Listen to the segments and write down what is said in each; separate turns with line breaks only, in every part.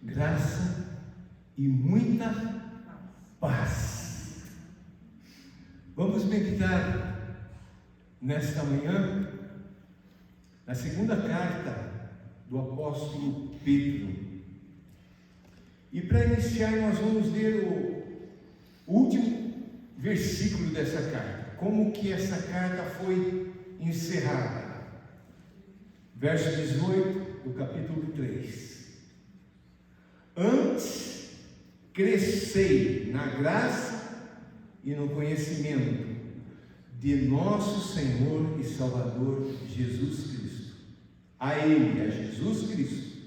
graça e muita paz. Vamos meditar nesta manhã na segunda carta do apóstolo Pedro. E para iniciar nós vamos ler o último versículo dessa carta, como que essa carta foi encerrada. Verso 18 do capítulo 3. Antes, crescei na graça e no conhecimento de nosso Senhor e Salvador Jesus Cristo. A Ele, a Jesus Cristo,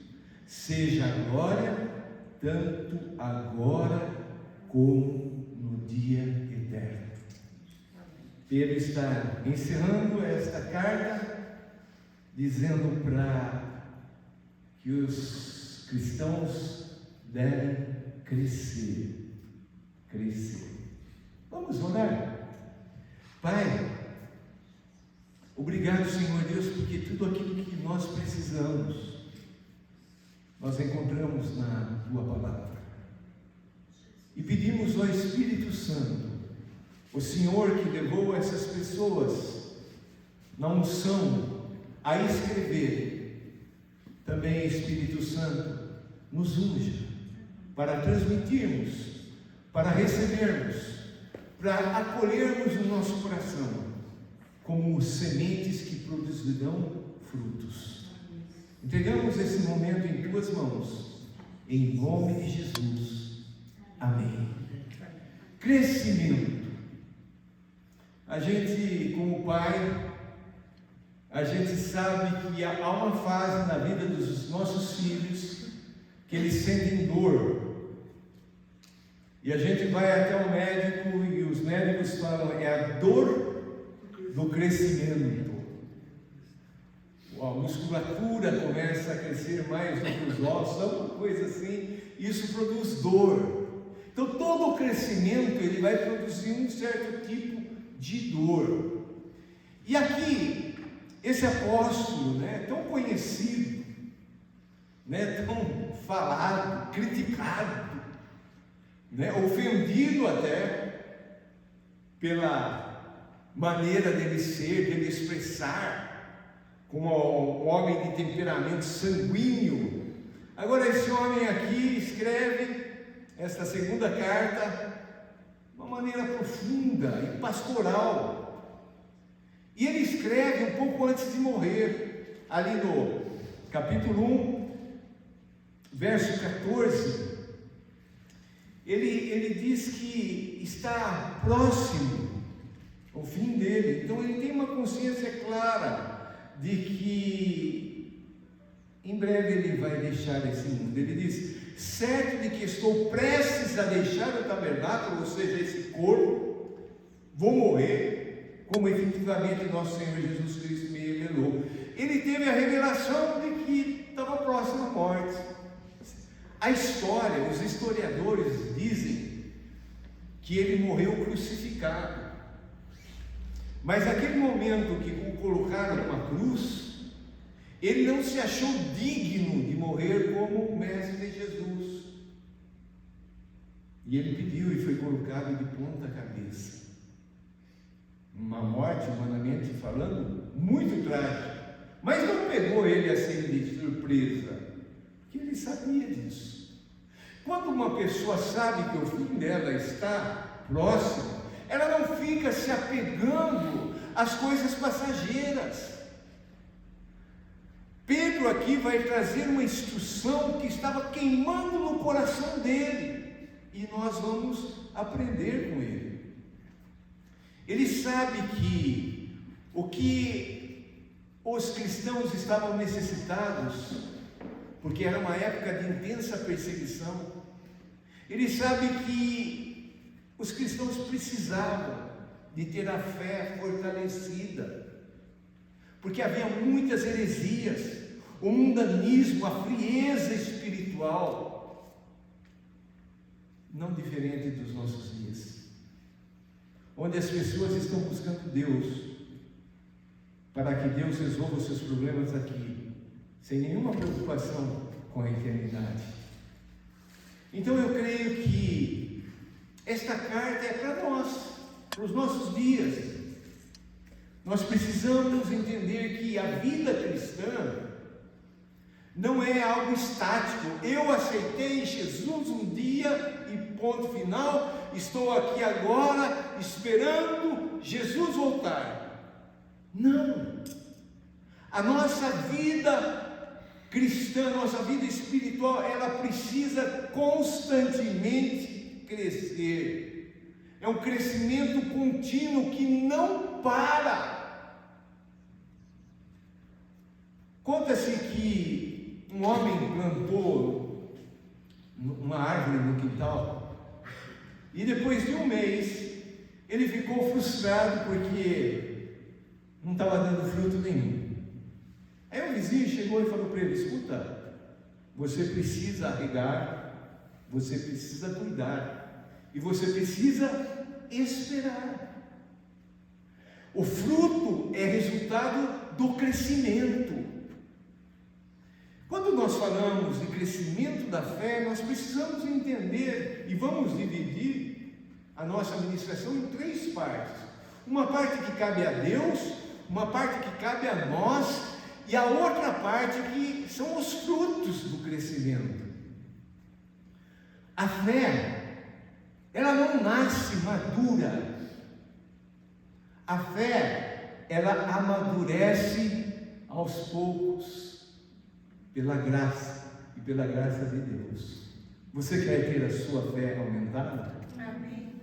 seja a glória, tanto agora como no dia eterno. Pedro está encerrando esta carta, dizendo para que os cristãos devem crescer. Vamos orar. Pai, obrigado, Senhor Deus, porque tudo aquilo que nós precisamos, nós encontramos na Tua Palavra. E pedimos ao Espírito Santo, o Senhor que levou essas pessoas na unção a escrever, também, Espírito Santo, nos unja para transmitirmos, para recebermos, para acolhermos no nosso coração como sementes que produzirão frutos. Entregamos esse momento em Tuas mãos, em nome de Jesus. Amém. Crescimento. A gente, como pai, a gente sabe que há uma fase na vida dos nossos filhos que eles sentem dor. E a gente vai até o médico e os médicos falam, é a dor do crescimento. A musculatura começa a crescer mais do que os ossos, alguma coisa assim, isso produz dor. Então todo o crescimento ele vai produzir um certo tipo de dor. E aqui, esse apóstolo, tão conhecido, tão falado, criticado, ofendido até pela maneira dele ser, dele expressar, como um homem de temperamento sanguíneo. Agora esse homem aqui escreve esta segunda carta de uma maneira profunda e pastoral. E ele escreve um pouco antes de morrer, ali no capítulo 1, verso 14, ele diz que está próximo ao fim dele. Então ele tem uma consciência clara de que em breve ele vai deixar esse mundo. Ele diz, certo de que estou prestes a deixar o tabernáculo, ou seja, esse corpo, vou morrer, como efetivamente nosso Senhor Jesus Cristo me revelou. Ele teve a revelação de que estava próximo à morte. A história, os historiadores dizem que ele morreu crucificado. Mas naquele momento que o colocaram numa cruz, ele não se achou digno de morrer como o Mestre Jesus. E ele pediu e foi colocado de ponta cabeça. Uma morte, humanamente falando, muito trágica. Mas não pegou ele assim de surpresa, porque ele sabia disso. Quando uma pessoa sabe que o fim dela está próximo, ela não fica se apegando às coisas passageiras. Pedro aqui vai trazer uma instrução que estava queimando no coração dele, e nós vamos aprender com ele. Ele sabe que o que os cristãos estavam necessitados, porque era uma época de intensa perseguição, ele sabe que os cristãos precisavam de ter a fé fortalecida, porque havia muitas heresias, o mundanismo, a frieza espiritual, não diferente dos nossos dias, onde as pessoas estão buscando Deus, para que Deus resolva os seus problemas aqui, sem nenhuma preocupação com a eternidade. Então eu creio que esta carta é para nós, para os nossos dias. Nós precisamos entender que a vida cristã não é algo estático. Eu aceitei Jesus um dia e ponto final, estou aqui agora esperando Jesus voltar. Não. A nossa vida cristã, nossa vida espiritual, ela precisa constantemente crescer. É um crescimento contínuo que não para. Conta-se que um homem plantou uma árvore no quintal e depois de um mês ele ficou frustrado porque não estava dando fruto nenhum. Aí o vizinho chegou e falou para ele: escuta, você precisa regar, você precisa cuidar e você precisa esperar. O fruto é resultado do crescimento. Quando nós falamos de crescimento da fé, nós precisamos entender e vamos dividir a nossa ministração em 3 partes. Uma parte que cabe a Deus, uma parte que cabe a nós e a outra parte que são os frutos do crescimento. A fé, ela não nasce madura. A fé, ela amadurece aos poucos. Pela graça e pela graça de Deus. Você quer ter a sua fé aumentada? Amém.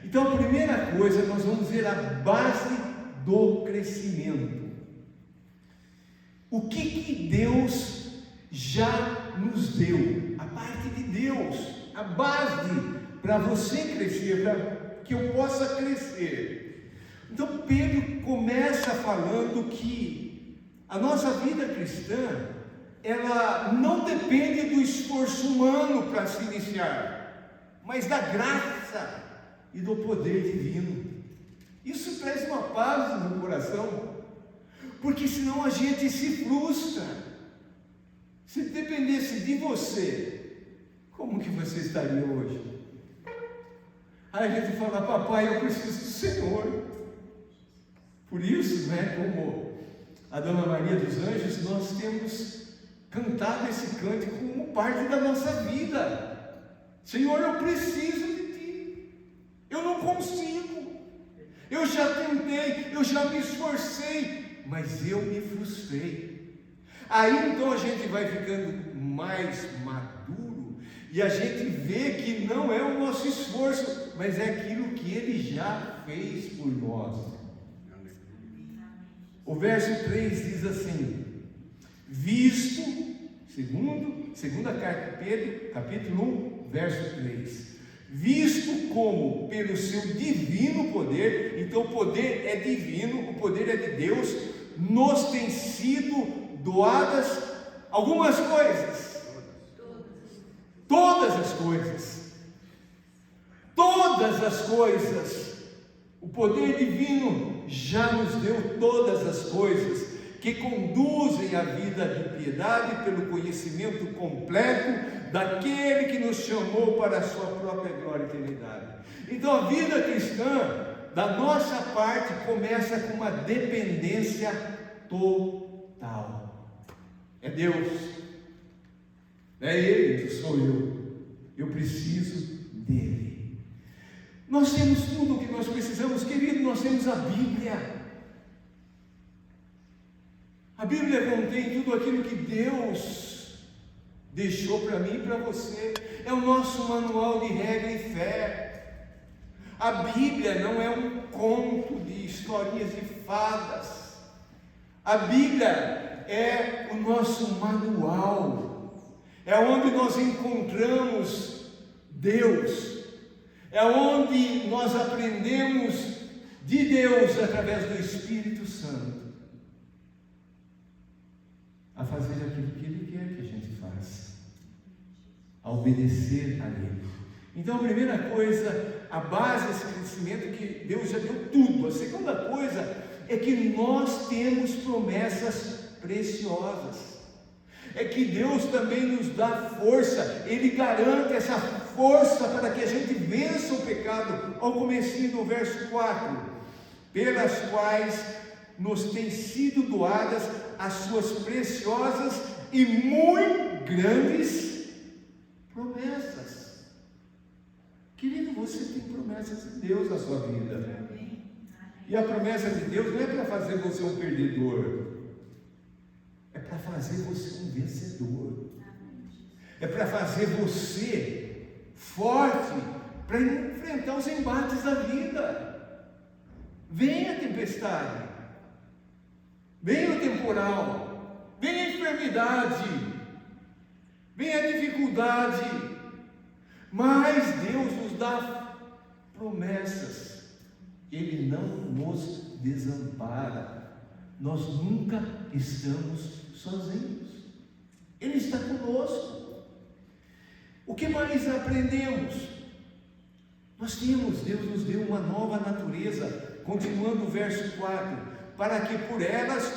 Então, a primeira coisa, nós vamos ver a base do crescimento. O que Deus já nos deu? A parte de Deus, a base para você crescer, para que eu possa crescer. Então, Pedro começa falando que a nossa vida cristã, ela não depende do esforço humano para se iniciar, mas da graça e do poder divino. Isso traz uma paz no coração, porque senão a gente se frustra. Se dependesse de você, como que você estaria hoje? Aí a gente fala: papai, eu preciso do Senhor. Por isso, como a Dona Maria dos Anjos, nós temos cantado esse cântico como parte da nossa vida. Senhor, eu preciso de Ti. Eu não consigo. Eu já tentei, eu já me esforcei, mas eu me frustrei. Aí então a gente vai ficando mais maduro e a gente vê que não é o nosso esforço, mas é aquilo que Ele já fez por nós. O verso 3 diz assim: visto, segunda carta de Pedro, capítulo 1, verso 3. Visto como pelo seu divino poder, então o poder é divino, o poder é de Deus, nos tem sido doadas algumas coisas. Todas as coisas. Todas as coisas. O poder divino já nos deu todas as coisas que conduzem a vida de piedade pelo conhecimento completo daquele que nos chamou para a sua própria glória e eternidade. Então a vida cristã, da nossa parte, começa com uma dependência total. É Deus, é Ele que sou eu preciso dEle. Nós temos tudo o que nós precisamos, querido. Nós temos a Bíblia. A Bíblia contém tudo aquilo que Deus deixou para mim e para você. É o nosso manual de regra e fé. A Bíblia não é um conto de historinhas de fadas. A Bíblia é o nosso manual. É onde nós encontramos Deus. É onde nós aprendemos de Deus através do Espírito Santo a fazer aquilo que Ele quer que a gente faça, a obedecer a Ele. Então a primeira coisa, a base desse crescimento é que Deus já deu tudo. A segunda coisa é que nós temos promessas preciosas. É que Deus também nos dá força. Ele garante essa força para que a gente vença o pecado, ao comecinho do verso 4, pelas quais nos têm sido doadas as suas preciosas e muito grandes promessas. Querido, você tem promessas de Deus na sua vida. E a promessa de Deus não é para fazer você um perdedor, é para fazer você um vencedor. É para fazer você forte para enfrentar os embates da vida. Vem a tempestade, vem o temporal, vem a enfermidade, vem a dificuldade, mas Deus nos dá promessas. Ele não nos desampara. Nós nunca estamos sozinhos. Ele está conosco. O que mais aprendemos? Deus nos deu uma nova natureza. Continuando o verso 4, para que por elas,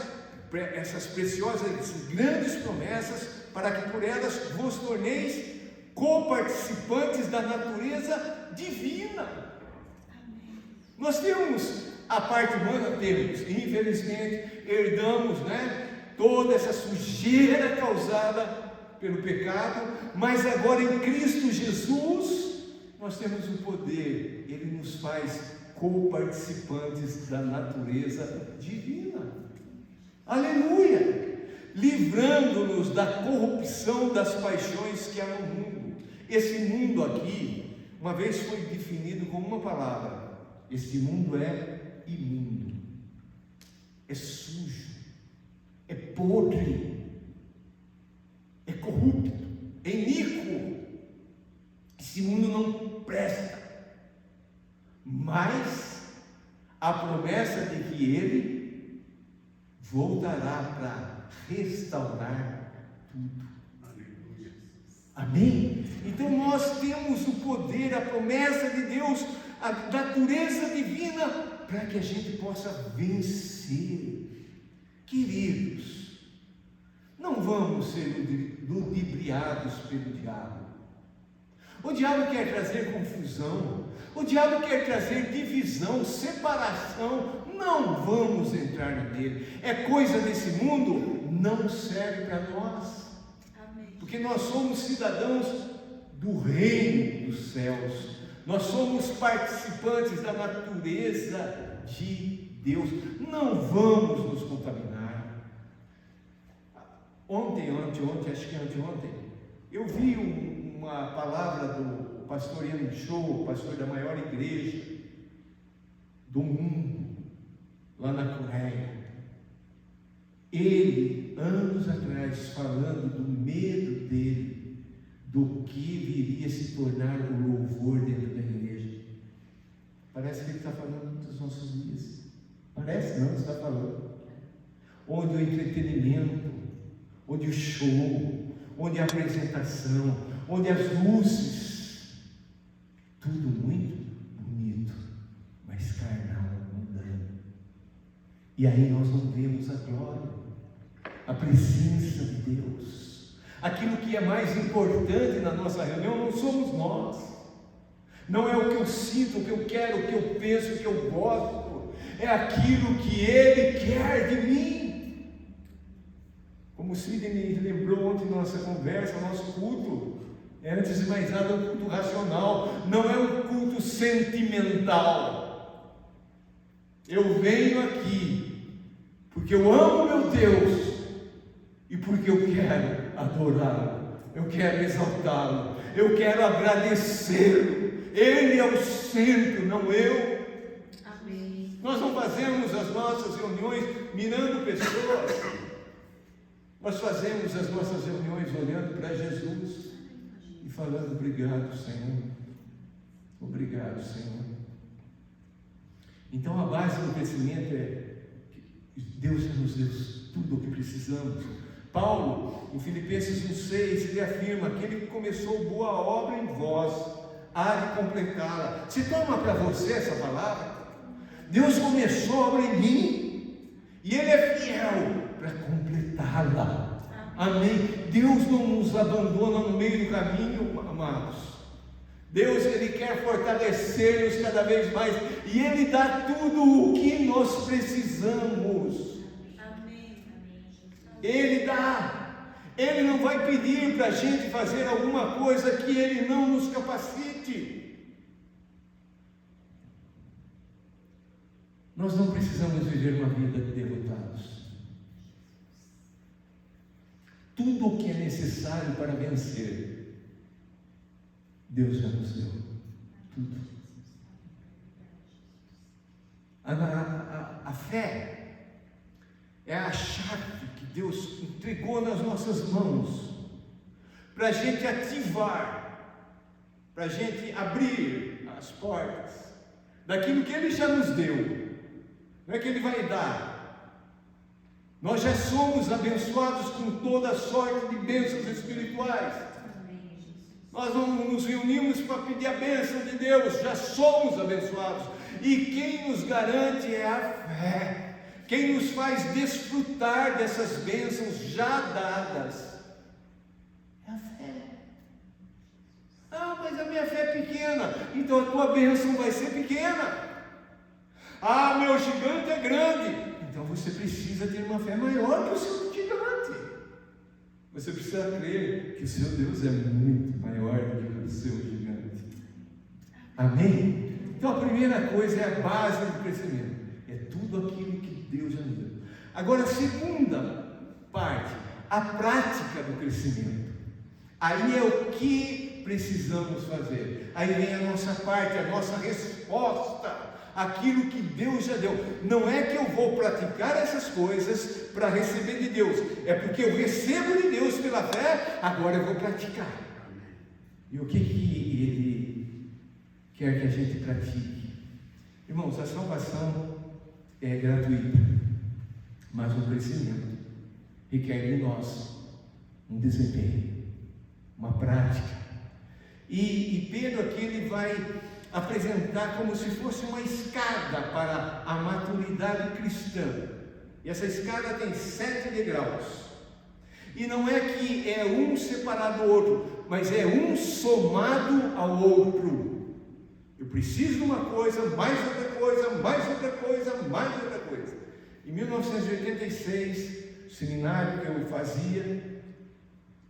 essas preciosas, essas grandes promessas, para que por elas vos torneis coparticipantes da natureza divina. Nós temos a parte humana, infelizmente, herdamos, toda essa sujeira causada pelo pecado, mas agora em Cristo Jesus, nós temos o poder, Ele nos faz coparticipantes da natureza divina. Aleluia! Livrando-nos da corrupção das paixões que há no mundo. Esse mundo aqui, uma vez foi definido com uma palavra: esse mundo é imundo, é sujo, é podre, é corrupto, é iníquo. Esse mundo não presta. Mas a promessa de que Ele voltará para restaurar tudo. Amém? Então nós temos o poder, a promessa de Deus, a natureza divina, para que a gente possa vencer. Queridos, não vamos ser ludibriados pelo diabo. O diabo quer trazer confusão, o diabo quer trazer divisão, separação. Não vamos entrar nele. É coisa desse mundo, não serve para nós. Amém. Porque nós somos cidadãos do reino dos céus. Nós somos participantes da natureza de Deus. Não vamos nos contaminar. Anteontem, acho que anteontem, eu vi uma palavra do pastor Ian Cho, pastor da maior igreja do mundo, lá na Coreia. Ele, anos atrás, falando do medo dele, do que viria se tornar o louvor dentro da igreja. Parece que ele está falando dos nossos dias. Parece não, ele está falando. Onde o entretenimento, onde o show, onde a apresentação, onde as luzes, tudo muito bonito, mas carnal, mundano. E aí nós não vemos a glória, a presença de Deus. Aquilo que é mais importante na nossa reunião não somos nós, não é o que eu sinto, o que eu quero, o que eu penso, o que eu gosto, é aquilo que Ele quer de mim. Como o Sidney lembrou ontem na nossa conversa, nosso culto é, antes de mais nada, um culto racional, não é um culto sentimental. Eu venho aqui porque eu amo meu Deus e porque eu quero adorá-lo, eu quero exaltá-lo, eu quero agradecê-lo. Ele é o centro, não eu. Amém. Nós não fazemos as nossas reuniões mirando pessoas. Nós fazemos as nossas reuniões olhando para Jesus e falando: obrigado, Senhor. Obrigado, Senhor. Então a base do crescimento é que Deus já nos deu tudo o que precisamos. Paulo, em Filipenses 1,6, ele afirma que ele começou boa obra em vós, há de completá-la. Se toma para você essa palavra? Deus começou a obra em mim e Ele é fiel para completá-la. Amém? Deus não nos abandona no meio do caminho, amados. Deus, Ele quer fortalecer-nos cada vez mais, e Ele dá tudo o que nós precisamos. Ele dá. Ele não vai pedir para a gente fazer alguma coisa que Ele não nos capacite. Nós não precisamos viver uma vida de derrotados. Tudo o que é necessário para vencer, Deus já nos deu. Tudo. A fé é a chave que Deus entregou nas nossas mãos para a gente ativar, para a gente abrir as portas daquilo que Ele já nos deu. Não é que Ele vai dar. Nós já somos abençoados com toda sorte de bênçãos espirituais. Nós não nos reunimos para pedir a bênção de Deus, já somos abençoados. E quem nos garante é a fé. Quem nos faz desfrutar dessas bênçãos já dadas é a fé. Ah, mas a minha fé é pequena, então a tua bênção vai ser pequena. Ah, meu gigante é grande, então você precisa ter uma fé maior que o seu gigante. Você precisa crer que o seu Deus é muito maior do que o seu gigante. Amém? Então a primeira coisa é a base do crescimento. É tudo aquilo que Deus já nos deu. Agora a segunda parte, a prática do crescimento. Aí é o que precisamos fazer. Aí vem a nossa parte, a nossa resposta, aquilo que Deus já deu. Não é que eu vou praticar essas coisas para receber de Deus, é porque eu recebo de Deus pela fé, agora eu vou praticar. E o que Ele quer que a gente pratique? Irmãos, a salvação é gratuita, mas o crescimento requer de nós um desempenho, uma prática. E Pedro aqui ele vai apresentar como se fosse uma escada para a maturidade cristã. E essa escada tem 7 degraus. E não é que é um separado do outro, mas é um somado ao outro. Eu preciso de uma coisa, mais outra coisa, mais outra coisa, mais outra coisa. Em 1986, o seminário que eu fazia,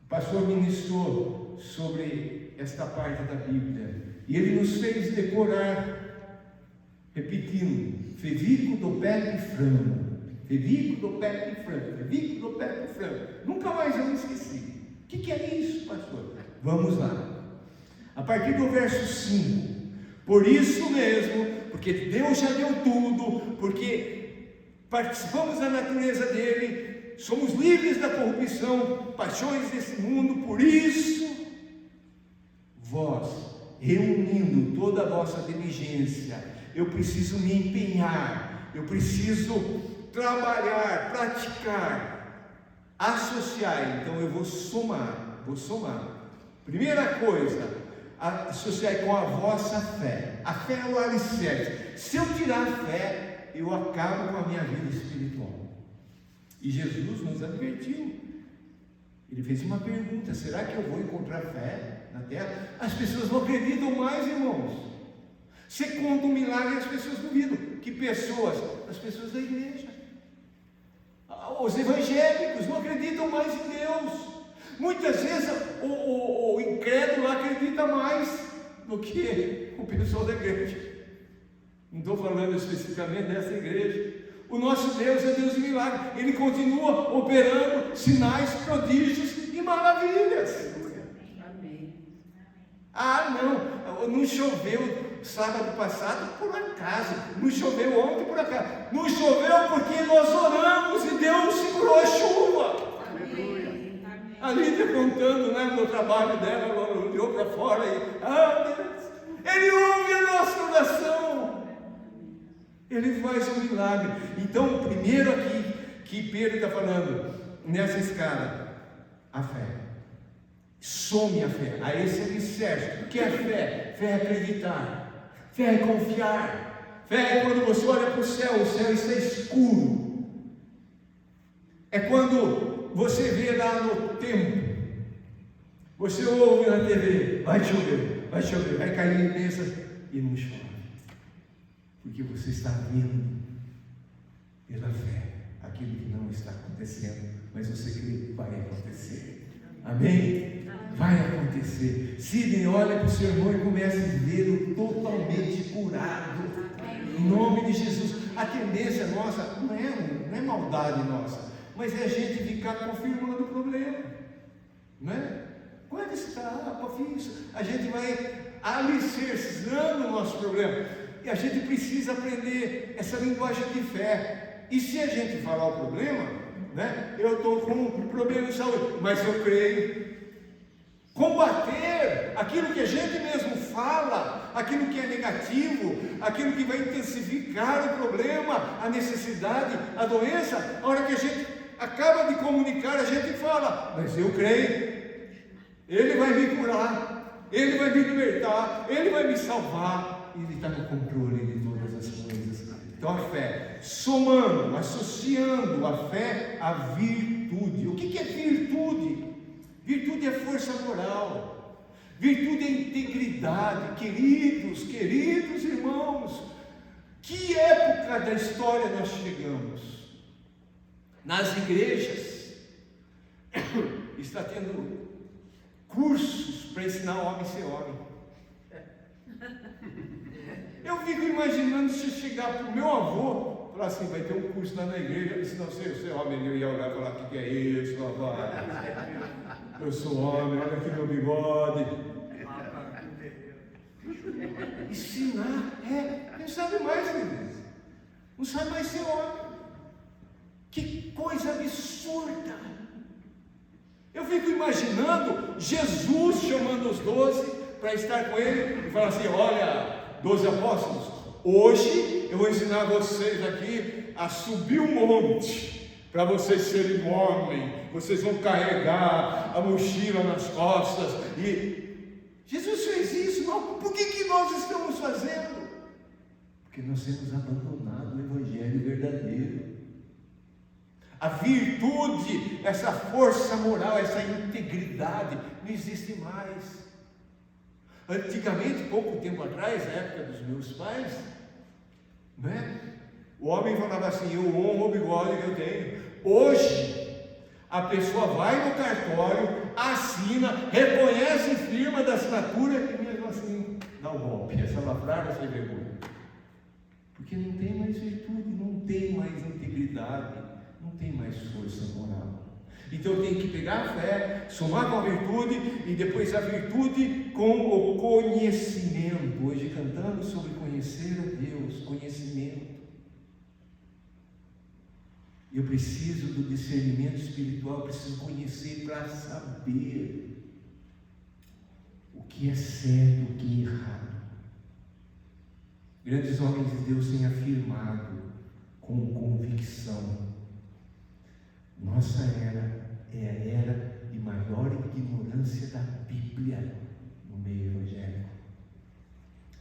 o pastor ministrou sobre esta parte da Bíblia. E ele nos fez decorar, repetindo, Fevico do Pepe Franco, Fevico do Pepe Franco, Fevico do Pepe Franco. Nunca mais eu me esqueci. O que é isso, pastor? Vamos lá. A partir do verso 5. Por isso mesmo, porque Deus já deu tudo, porque participamos da natureza dele, somos livres da corrupção, paixões desse mundo, por isso, vós, reunindo toda a vossa diligência, eu preciso me empenhar, eu preciso trabalhar, praticar, associar, então eu vou somar. Primeira coisa, associar com a vossa fé. A fé é o alicerce. Se eu tirar a fé, eu acabo com a minha vida espiritual. E Jesus nos advertiu. Ele fez uma pergunta: será que eu vou encontrar fé na terra? As pessoas não acreditam mais, irmãos. Você conta um milagre e as pessoas duvidam. Que pessoas? As pessoas da igreja. Os evangélicos não acreditam mais em Deus. Muitas vezes o incrédulo acredita mais do que o pessoal da igreja. Não estou falando especificamente dessa igreja. O nosso Deus é Deus de milagre. Ele continua operando sinais, prodígios e maravilhas. Amém. Ah, não choveu sábado passado por acaso. Não choveu ontem por acaso. Não choveu porque nós oramos e Deus segurou a chuva. A Lídia contando, no trabalho dela, ela olhou para fora e, Deus, Ele ouve a nossa oração, Ele faz um milagre. Então, primeiro aqui, que Pedro está falando, nessa escala, a fé. Some a fé, a esse alicerce. O que é fé? Fé é acreditar, fé é confiar, fé é quando você olha para o céu está escuro. É quando você vê lá no tempo, você ouve na TV, vai chover. vai chover, vai cair imensa e não chove. Porque você está vendo pela fé aquilo que não está acontecendo, mas você crê que vai acontecer. Amém? Vai acontecer. Sidney, olha para o seu irmão e comece a vê-lo totalmente curado. Em nome de Jesus. A tendência nossa não é maldade nossa, mas é a gente ficar confirmando o problema. Não é? Quando está, a gente vai alicerçando o nosso problema. E a gente precisa aprender essa linguagem de fé. E se a gente falar o problema, né? Eu estou com um problema de saúde, mas eu creio. Combater aquilo que a gente mesmo fala, aquilo que é negativo, aquilo que vai intensificar o problema, a necessidade, a doença. A hora que a gente acaba de comunicar, a gente fala, mas eu creio, Ele vai me curar, Ele vai me libertar, Ele vai me salvar, Ele está no controle de todas as coisas. Então a fé, somando, associando a fé à virtude. O que é virtude? Virtude é força moral, virtude é integridade. Queridos irmãos, que época da história nós chegamos? Nas igrejas está tendo cursos para ensinar homem a ser homem. Eu fico imaginando se chegar para o meu avô, falar assim, vai ter um curso lá na igreja, ensinar você a ser homem. Ele ia olhar e falar, o que é isso, papai? Eu sou homem, olha aqui meu bigode. Ensinar, não sabe mais, queridos. Não sabe mais ser homem. Que coisa absurda. Eu fico imaginando Jesus chamando os 12 para estar com ele e falar assim, olha, 12 apóstolos, hoje eu vou ensinar vocês aqui a subir o monte. Para vocês serem homem, vocês vão carregar a mochila nas costas. E Jesus fez isso, não? Por que nós estamos fazendo? Porque nós temos abandonado o Evangelho verdadeiro. A virtude, essa força moral, essa integridade, não existe mais. Antigamente, pouco tempo atrás, na época dos meus pais, né? O homem falava assim, eu honro o bigode que eu tenho. Hoje, a pessoa vai no cartório, assina, reconhece firma da assinatura e mesmo assim dá o golpe. Essa lavrar sem vergonha. Porque não tem mais virtude, não tem mais integridade, não tem mais força moral. Então eu tenho que pegar a fé, somar com a virtude e depois a virtude com o conhecimento. Hoje cantamos sobre conhecer a Deus, conhecimento. Eu preciso do discernimento espiritual, eu preciso conhecer para saber o que é certo, o que é errado. Grandes homens de Deus têm afirmado com convicção: nossa era é a era de maior ignorância da Bíblia no meio evangélico.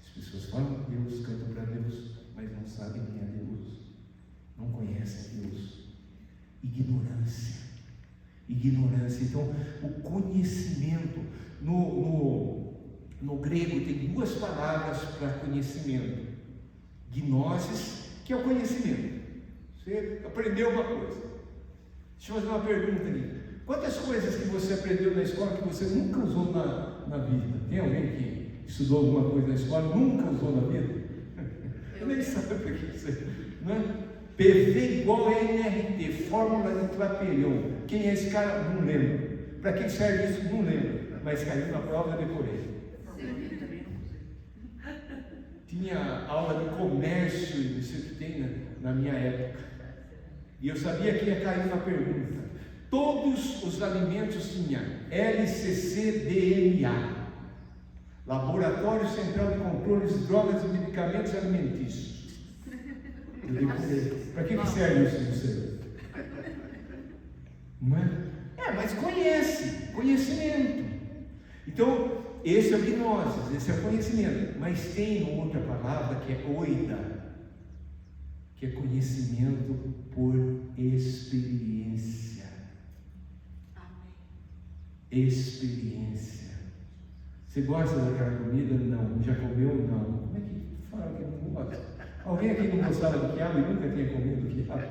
As pessoas falam de Deus, cantam para Deus, mas não sabem quem é Deus, não conhecem Deus. Ignorância. Então, o conhecimento, no grego tem duas palavras para conhecimento: gnosis, que é o conhecimento. Você aprendeu uma coisa. Deixa eu fazer uma pergunta aqui. Quantas coisas que você aprendeu na escola que você nunca usou na vida? Tem alguém que estudou alguma coisa na escola e nunca usou na vida? Eu nem sabe o que você... Não é? PV igual a NRT, fórmula de Trapelhão. Quem é esse cara? Não lembro. Para que serve isso? Não lembro. Mas caiu na prova e decorei. Tinha aula de comércio, isso que tem na minha época. E eu sabia que ia cair na pergunta. Todos os alimentos tinham LCCDMA, Laboratório Central de Controle de Drogas e Medicamentos Alimentícios. Eu decorei. Para que serve isso de você? Não é? Mas conhecimento. Então, esse é o gnoses, esse é o conhecimento. Mas tem outra palavra que é oida, que é conhecimento por experiência. Experiência. Você gosta daquela comida? Não. Já comeu? Não. Como é que fala que não gosta? Alguém aqui não gostava do quiabo e nunca tinha comido quiabo?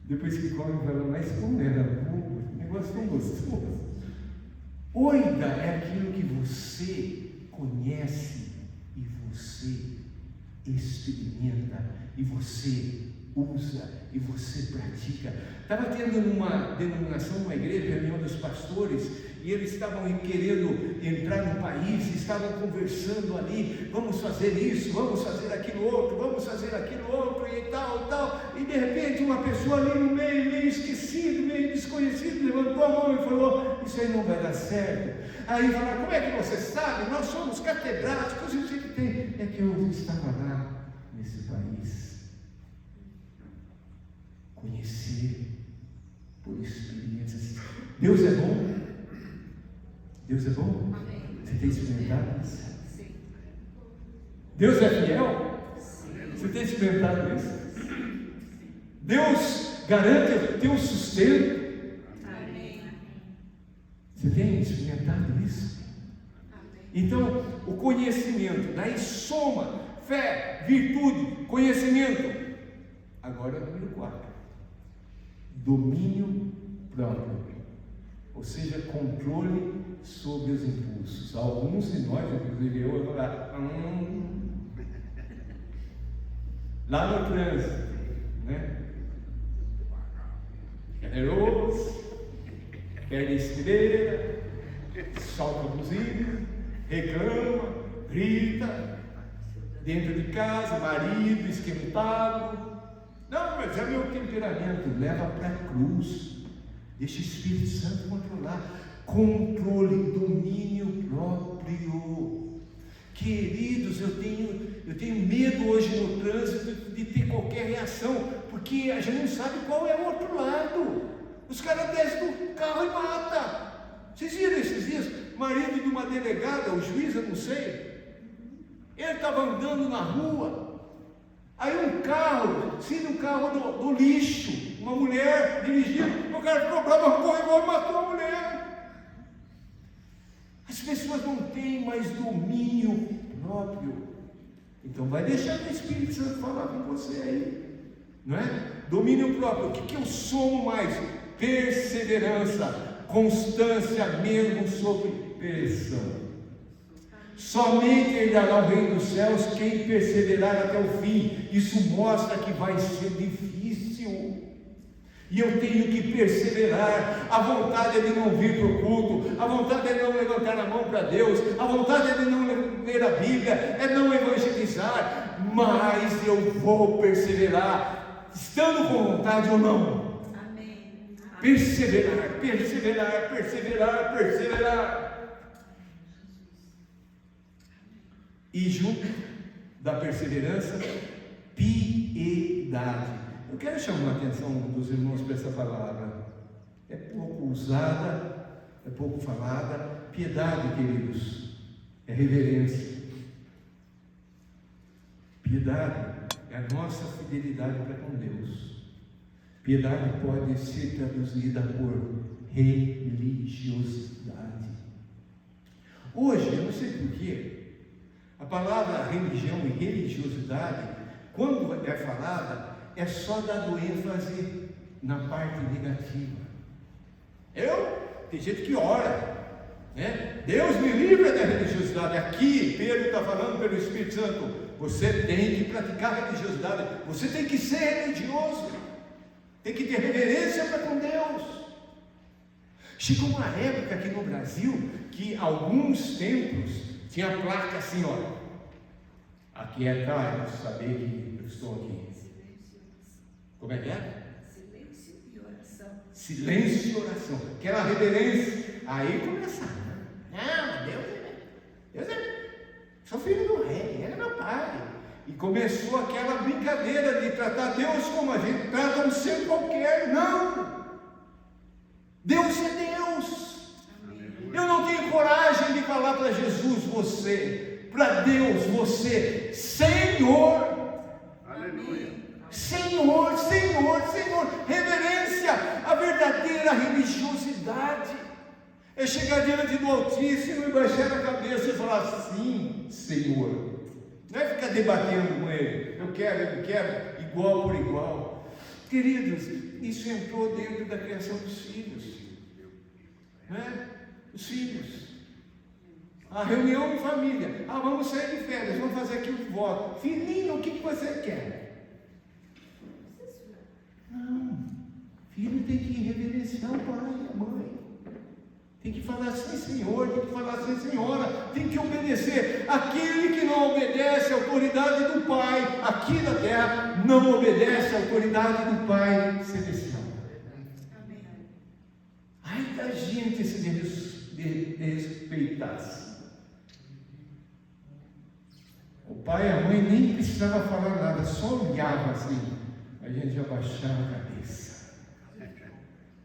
Depois que come, fala, mas como era bom, negócio tão gostoso. Oida é aquilo que você conhece e você experimenta e você usa e você pratica. Estava tendo uma denominação, uma igreja, reunião dos pastores, e eles estavam querendo entrar no país, estavam conversando ali, vamos fazer isso, vamos fazer aquilo outro, e tal, e de repente uma pessoa ali no meio esquecido, meio desconhecido, levantou a mão e falou, isso aí não vai dar certo. Aí falaram, como é que você sabe? Nós somos catedráticos, e o que tem? É que eu estava lá nesse país. Conhecer por experiências. Deus é bom? Deus é bom?
Amém.
Você tem experimentado isso?
Sim.
Deus é fiel?
Sim.
Você tem experimentado isso? Deus garante o teu sustento?
Amém.
Você tem experimentado isso?
Amém.
Então, o conhecimento, daí soma, fé, virtude, conhecimento. Agora, número 4. Domínio próprio. Ou seja, controle sobre os impulsos. Alguns de nós, inclusive eu vou falar, lá no trânsito, né? Generoso, perde a estrela, solta a buzina, reclama, grita, dentro de casa, marido esquentado. Não, mas é meu temperamento, leva para a cruz. Deixa o Espírito Santo controlar. Controle, domínio próprio. Queridos, eu tenho medo hoje no trânsito de ter qualquer reação, porque a gente não sabe qual é o outro lado. Os caras descem do carro e matam. Vocês viram esses dias? Marido de uma delegada, o juiz, eu não sei. Ele estava andando na rua. Aí um carro, sim, um carro do lixo, uma mulher dirigindo, o cara ficou bravo, correu e matou a mulher. As pessoas não têm mais domínio próprio. Então vai deixar o Espírito Santo falar com você aí, não é? Domínio próprio. O que eu somo mais? Perseverança, constância mesmo sob pressão. Somente herdará o reino dos céus quem perseverar até o fim. Isso mostra que vai ser difícil. E eu tenho que perseverar. A vontade é de não vir para o culto, a vontade é não levantar a mão para Deus, a vontade é de não ler a Bíblia, é não evangelizar, mas eu vou perseverar, estando com vontade ou não.
Amém.
Perseverar, perseverar, perseverar, perseverar. E junto da perseverança, piedade. Eu quero chamar a atenção dos irmãos para essa palavra. É pouco usada, é pouco falada. Piedade, queridos, é reverência. Piedade é a nossa fidelidade para com Deus. Piedade pode ser traduzida por religiosidade. Hoje, eu não sei porquê, a palavra religião e religiosidade, quando é falada, é só dado ênfase na parte negativa. Tem gente que ora, né? Deus me livra da religiosidade. Aqui, Pedro está falando pelo Espírito Santo, você tem que praticar religiosidade, você tem que ser religioso, tem que ter reverência para com Deus. Chegou uma época aqui no Brasil, que alguns templos tinha a placa assim, olha, aqui é tarde, saber que eu estou aqui. Como é que é?
Silêncio e oração.
Silêncio e oração. Aquela reverência. Aí começaram, né? Não, mas Deus é, sou filho do rei, ele é meu pai. E começou aquela brincadeira de tratar Deus como a gente trata um ser qualquer. Não! Deus é Deus. Eu não tenho coragem de falar para Jesus, para Deus, você, Senhor.
Aleluia.
Senhor, Senhor, Senhor. Reverência, a verdadeira religiosidade é É chegar diante do Altíssimo e baixar a cabeça e falar: sim, Senhor. Não é ficar debatendo com Ele, eu quero, igual por igual. Queridos, isso entrou dentro da criação dos filhos, né? Os filhos. A reunião de família. Vamos sair de férias, vamos fazer aqui o voto. Filhinho, o que você quer? Não. Filho tem que reverenciar o pai e a mãe. Tem que falar assim, Senhor, tem que falar assim, Senhora, tem que obedecer. Aquele que não obedece à autoridade do Pai aqui na terra, não obedece à autoridade do Pai celestial.
Amém.
Ai da gente se desrespeitasse. O pai e a mãe nem precisava falar nada, só olhava assim, a gente já baixava a cabeça.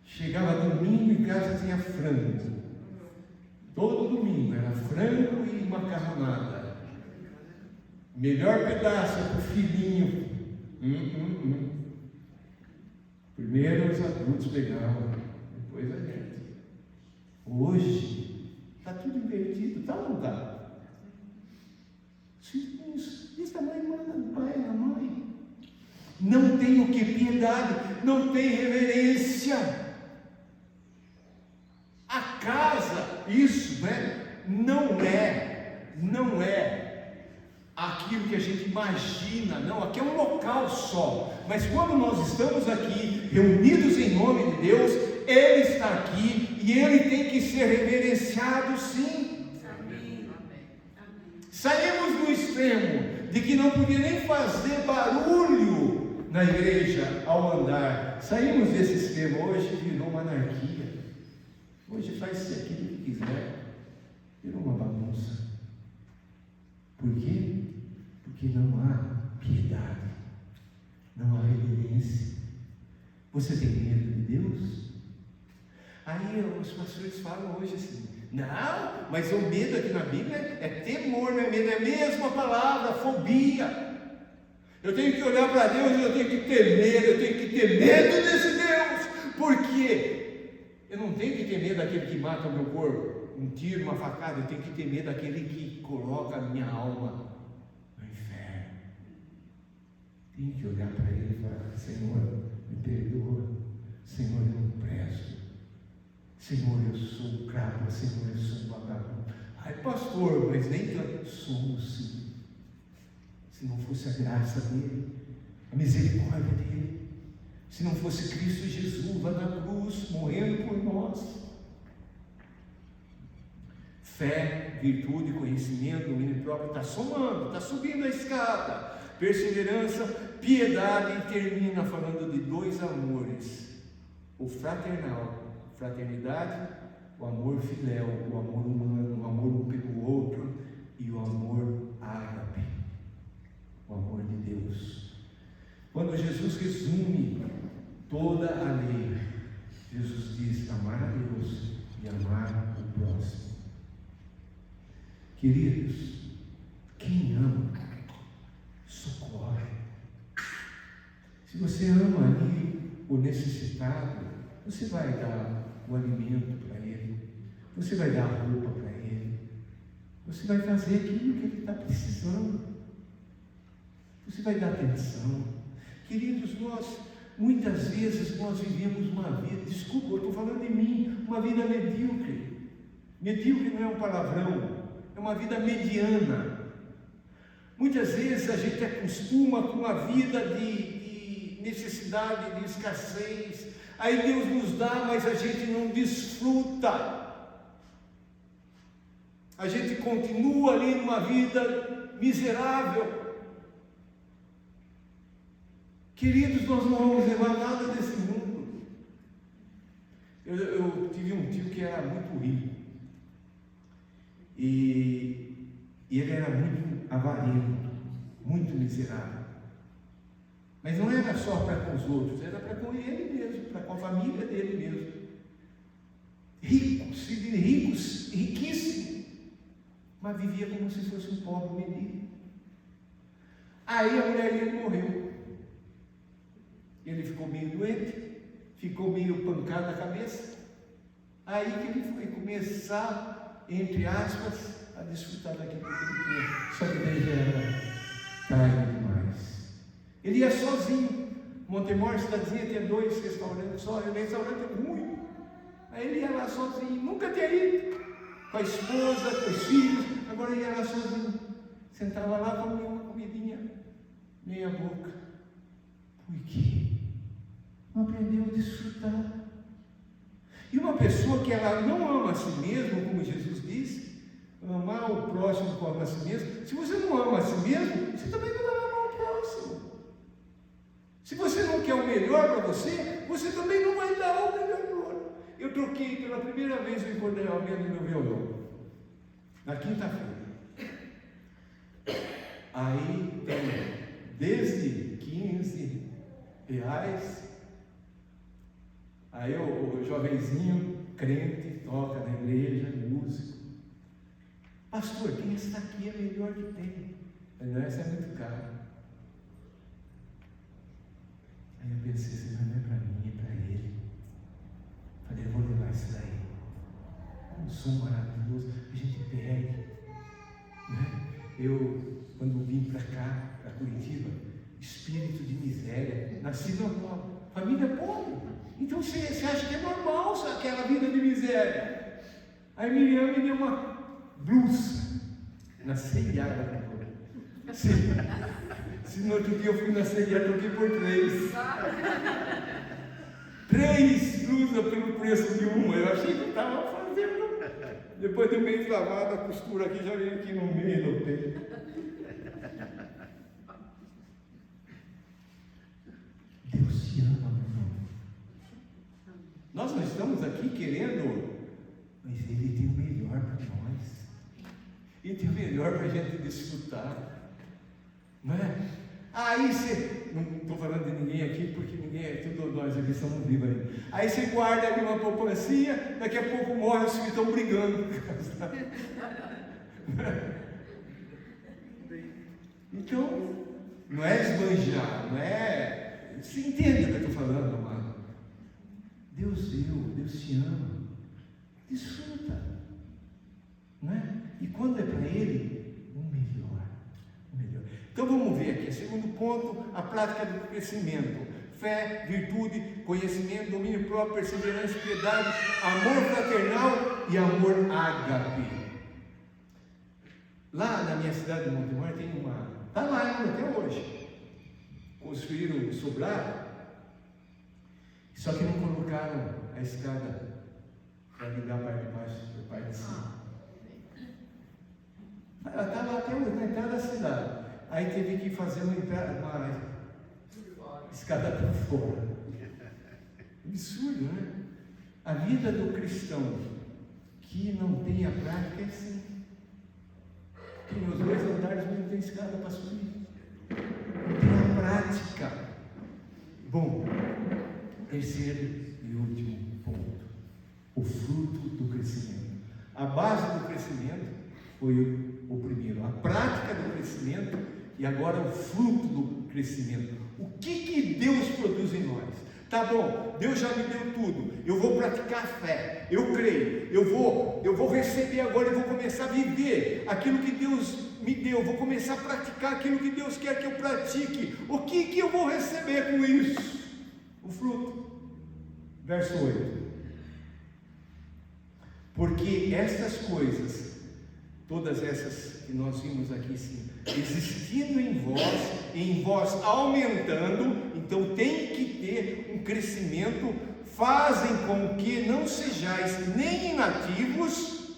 Chegava domingo em casa, tinha frango. Todo domingo era frango e macarronada. Melhor pedaço para o filhinho. Primeiro os adultos pegavam, depois a gente. Hoje está tudo invertido, está ou não está? Os filhinhos desse tamanho mandam no pai e na mãe. Não tem o que? Piedade, não tem reverência. A casa, isso, né? Não é aquilo que a gente imagina, não, aqui é um local só, mas quando nós estamos aqui, reunidos em nome de Deus, Ele está aqui e Ele tem que ser reverenciado, sim.
Amém.
Saímos do extremo de que não podia nem fazer barulho na igreja ao andar, saímos desse extremo, hoje virou uma anarquia. Hoje faz-se aquilo que quiser, virou uma bagunça. Por quê? Porque não há piedade, não há reverência. Você tem medo de Deus? Aí os pastores falam hoje assim: não, mas o medo aqui na Bíblia é temor, não é medo, é a mesma palavra, fobia. Eu tenho que olhar para Deus e eu tenho que temer, eu tenho que ter medo desse Deus. Por quê? Eu não tenho que ter medo daquele que mata o meu corpo, um tiro, uma facada. Eu tenho que ter medo daquele que coloca a minha alma no inferno. Tenho que olhar para Ele e falar: Senhor, me perdoa. Senhor, eu não presto. Senhor, eu sou cravo. Senhor, eu sou vagabundo. Ai, pastor, mas nem tanto. Somos, sim. Se não fosse a graça dEle, a misericórdia dEle, se não fosse Cristo Jesus lá na cruz, morrendo por nós. Fé, virtude, conhecimento, domínio próprio, está somando, está subindo a escada. Perseverança, piedade, e termina falando de dois amores: o fraternal, fraternidade, o amor filéu, o amor humano, o amor um pelo outro, e o amor ágape, o amor de Deus. Quando Jesus resume toda a lei, Jesus diz: amar a Deus e amar o próximo. Queridos, quem ama, socorre. Se você ama ali o necessitado, você vai dar o alimento para ele, você vai dar a roupa para ele, você vai fazer aquilo que ele está precisando, você vai dar atenção. Queridos, muitas vezes nós vivemos uma vida, desculpa, eu estou falando de mim, uma vida medíocre. Medíocre não é um palavrão, é uma vida mediana. Muitas vezes a gente acostuma com uma vida de necessidade, de escassez. Aí Deus nos dá, mas a gente não desfruta. A gente continua ali numa vida miserável. Queridos, nós não vamos levar nada desse mundo. Eu tive um tio que era muito rico. E ele era muito avarento, muito miserável. Mas não era só para com os outros, era para com ele mesmo, para com a família dele mesmo. Ricos, riquíssimo, mas vivia como se fosse um pobre menino. Aí a mulher dele morreu. Ele ficou meio doente, ficou meio pancado na cabeça. Aí que ele foi começar, entre aspas, a desfrutar daquilo que ele queria. Só que daí já era tarde demais. Ele ia sozinho. Montemor, cidadezinha, tinha 2 restaurantes só. O restaurante é ruim. Aí ele ia lá sozinho. Nunca tinha ido. Com a esposa, com os filhos. Agora ia lá sozinho. Sentava lá, comia uma comidinha meia boca. Por quê? Não aprendeu a desfrutar. E uma pessoa que ela não ama a si mesma, como Jesus disse, amar o próximo como a si mesmo. Se você não ama a si mesmo, você também não vai amar o próximo. Se você não quer o melhor para você, você também não vai dar o melhor para o outro. Eu troquei pela primeira vez o encordeamento do meu violão, na quinta-feira. Aí tem desde R$15. Aí o jovenzinho, crente, toca na igreja, músico. Pastor, quem está aqui é melhor que tem. Não, essa é muito cara. Aí eu pensei, isso não é para mim, é para ele. Falei, eu vou levar isso daí. Um som maravilhoso, a gente perde. Né? Eu, quando vim para cá, para Curitiba, espírito de miséria, nasci normal, família pobre. Então você acha que é normal aquela vida de miséria. Aí Miriam me deu uma blusa na C&A. Se no outro dia eu fui na C&A, troquei por 3. 3 blusas pelo preço de uma. Eu achei que eu estava fazendo. Depois de um mês lavado, a costura aqui já veio aqui no meio do peito. Deus te ama, meu irmão. Nós não estamos aqui querendo, mas Ele tem o melhor para nós. Ele tem o melhor para a gente desfrutar. Não é? Aí você, não estou falando de ninguém aqui, porque ninguém, tudo nós aqui somos vivos ainda. Aí você guarda ali uma poupancinha, daqui a pouco morre, os filhos estão brigando. Então, não é esbanjar, não é. Você entende o que eu estou falando, amado? Deus deu, Deus te ama. Desfruta. Não é? E quando é para Ele, o melhor. O melhor. Então vamos ver aqui, segundo ponto, a prática do crescimento. Fé, virtude, conhecimento, domínio próprio, perseverança, piedade, amor fraternal e amor ágape. Lá na minha cidade de Montemor tem uma. Está lá ainda até hoje. Construíram um sobrado, só que não colocaram a escada para ligar a parte de baixo e a parte de cima. Ela está lá até hoje, na entrada da cidade. Aí teve que fazer uma escada por fora. Absurdo, né? A vida do cristão que não tem a prática é assim. Tem os 2 andares, mas não tem escada para subir. Não tem a prática. Bom, terceiro e último ponto. O fruto do crescimento. A base do crescimento foi o primeiro. A prática do crescimento e agora o fruto do crescimento. O que Deus produz em nós? Tá bom, Deus já me deu tudo. Eu vou praticar a fé. Eu creio. Eu vou receber agora e vou começar a viver aquilo que Deus me deu. Eu vou começar a praticar aquilo que Deus quer que eu pratique. O que eu vou receber com isso? O fruto. Verso 8. Porque estas coisas, todas essas que nós vimos aqui, sim, existindo em vós aumentando, então tem que ter um crescimento, fazem com que não sejais nem inativos,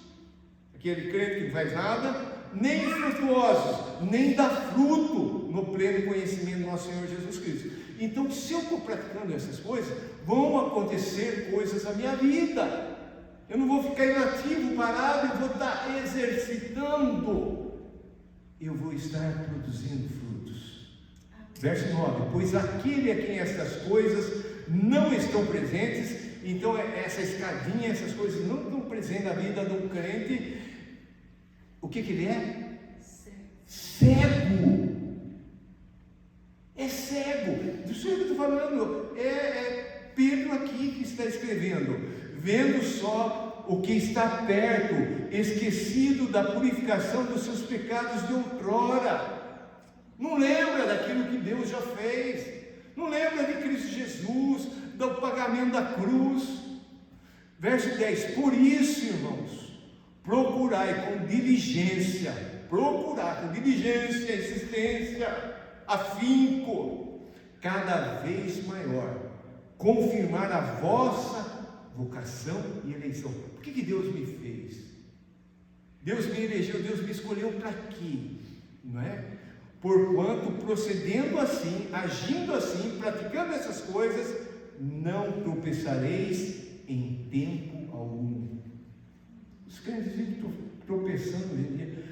aquele crente que não faz nada, nem infrutuosos, nem dá fruto no pleno conhecimento do nosso Senhor Jesus Cristo. Então, se eu estou praticando essas coisas, vão acontecer coisas na minha vida. Eu não vou ficar inativo, parado, eu vou estar exercitando. Eu vou estar produzindo frutos. Verso 9: pois aquele a quem estas coisas não estão presentes, então essa escadinha, essas coisas não estão presentes na vida do crente, o que ele é? Cego. É cego. Do senhor que eu estou falando, é Pedro aqui que está escrevendo. vendo só o que está perto, esquecido da purificação dos seus pecados de outrora. Não lembra daquilo que Deus já fez, não lembra de Cristo Jesus, do pagamento da cruz. Verso 10: por isso, irmãos, procurai com diligência, insistência, afinco, cada vez maior, confirmar a vossa vocação e eleição. Por que Deus me fez? Deus me elegeu, Deus me escolheu para quê? Não é? Porquanto procedendo assim, agindo assim, praticando essas coisas, não tropeçareis em tempo algum. Os crentes vivem tropeçando hoje em dia.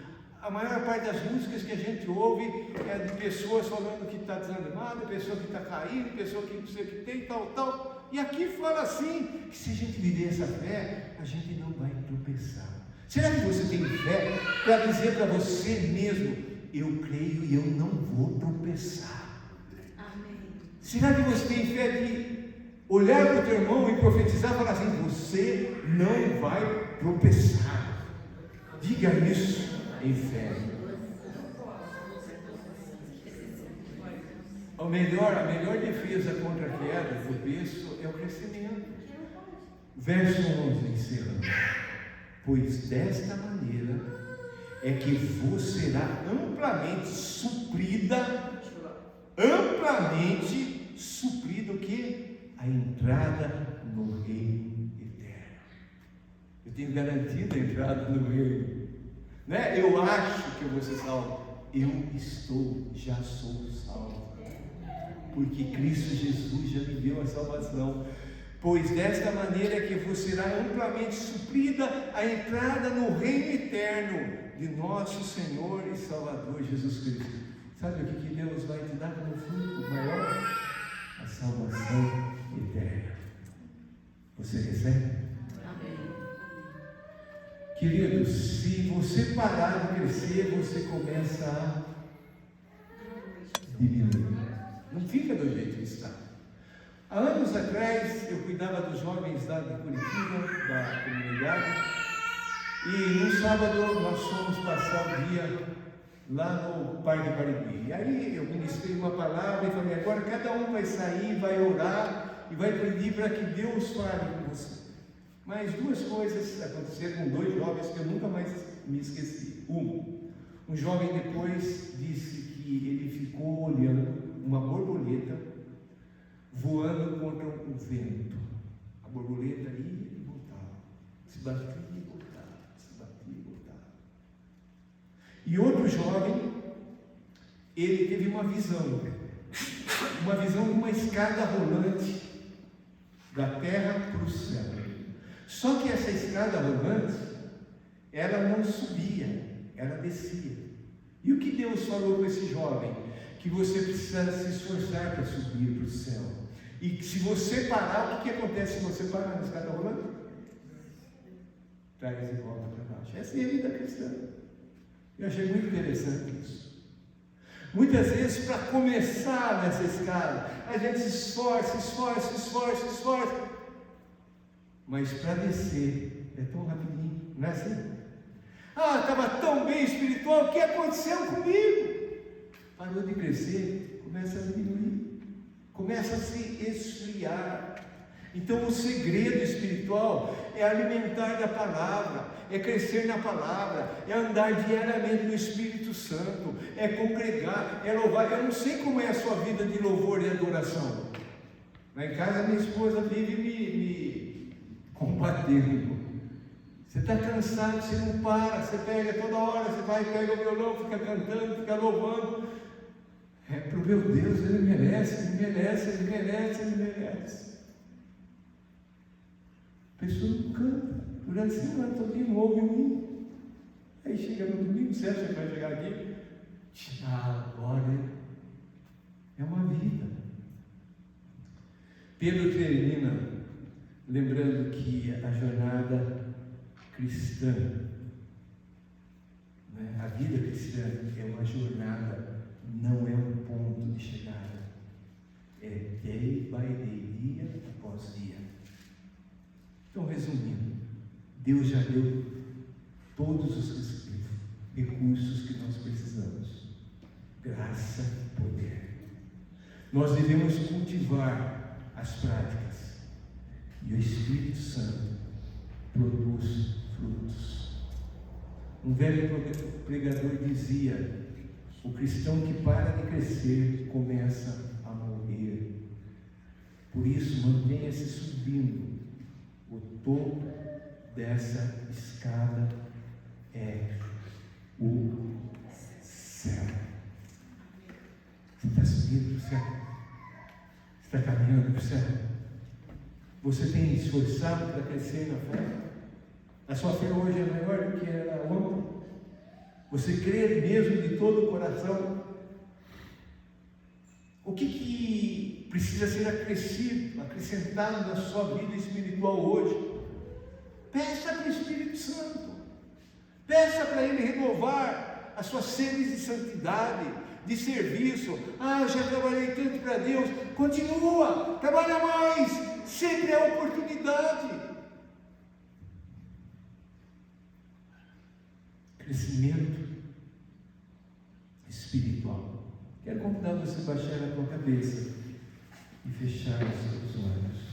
A maior parte das músicas que a gente ouve é de pessoas falando que está desanimada, pessoa que está caindo, pessoa que não sei o que tem, tal. E aqui fala assim, que se a gente viver essa fé, a gente não vai tropeçar. Será que você tem fé para dizer para você mesmo: eu creio e eu não vou tropeçar?
Amém. Será
que você tem fé de olhar para o teu irmão e profetizar e falar assim: você não vai tropeçar? Diga isso em fé. A melhor defesa contra a queda, o tropeço, é o crescimento. Verso 11, encerrando: pois desta maneira é que vos será amplamente suprida o que? A entrada no reino eterno. Eu tenho garantido a entrada no reino, né? Eu acho que eu vou ser salvo. Já sou salvo, porque Cristo Jesus já me deu a salvação. Pois desta maneira é que vos será amplamente suprida a entrada no reino eterno de nosso Senhor e Salvador Jesus Cristo. Sabe o que Deus vai te dar como fruto maior? A salvação eterna. Você recebe?
Amém.
Queridos, se você parar de crescer, você começa a diminuir. Não fica do jeito que está. Há anos atrás, eu cuidava dos jovens lá de Curitiba, da comunidade, e no sábado nós fomos passar o dia lá no Parque Barigui. E aí eu ministrei uma palavra e falei: agora cada um vai sair, vai orar e vai pedir para que Deus fale com você. Mas duas coisas aconteceram com dois jovens que eu nunca mais me esqueci. Um jovem depois disse que ele ficou olhando uma borboleta voando contra o vento. A borboleta ia e voltava, se batia e voltava, se batia e voltava. E outro jovem, ele teve uma visão de uma escada rolante da terra para o céu. Só que essa escada rolante, ela não subia, ela descia. E o que Deus falou com esse jovem? Que você precisa se esforçar para subir para o céu. E que se você parar, o que acontece se você parar na escada rolante? Traz e volta para baixo. Essa é a vida cristã. Eu achei muito interessante isso. Muitas vezes, para começar nessa escada, a gente se esforça. Mas para descer, é tão rapidinho, não é assim? Estava tão bem espiritual, o que aconteceu comigo? Parou de crescer, começa a diminuir, começa a se esfriar. Então o segredo espiritual é alimentar da palavra, é crescer na palavra, é andar diariamente no Espírito Santo, é congregar, é louvar. Eu não sei como é a sua vida de louvor e adoração. Lá em casa minha esposa vive me combatendo. Você está cansado, você não para, você pega toda hora, você vai, pega o violão, fica cantando, fica louvando. É para o meu Deus, Ele merece. A pessoa não canta, durante a semana todinha não ouve um hino. Aí chega no domingo, você acha que vai chegar aqui? Agora é uma vida. Pedro termina lembrando que a jornada cristã, né? A vida cristã é uma jornada, não é um ponto de chegada. É day by day, dia após dia. Então, resumindo, Deus já deu todos os recursos que nós precisamos. Graça e poder. Nós devemos cultivar as práticas. E o Espírito Santo produz frutos. Um velho pregador dizia: o cristão que para de crescer começa a morrer. Por isso, mantenha-se subindo. O topo dessa escada é o céu. Você está subindo para o céu? Você está caminhando para o céu? Você tem esforçado para crescer na fé? A sua fé hoje é maior do que era ontem? Você crê mesmo de todo o coração? O que precisa ser acrescentado na sua vida espiritual hoje? Peça para o Espírito Santo. Peça para Ele renovar as suas sedes de santidade, de serviço. Eu já trabalhei tanto para Deus. Continua, trabalha mais. Sempre é oportunidade. Crescimento espiritual. Quero convidar você a baixar a tua cabeça e fechar os seus olhos.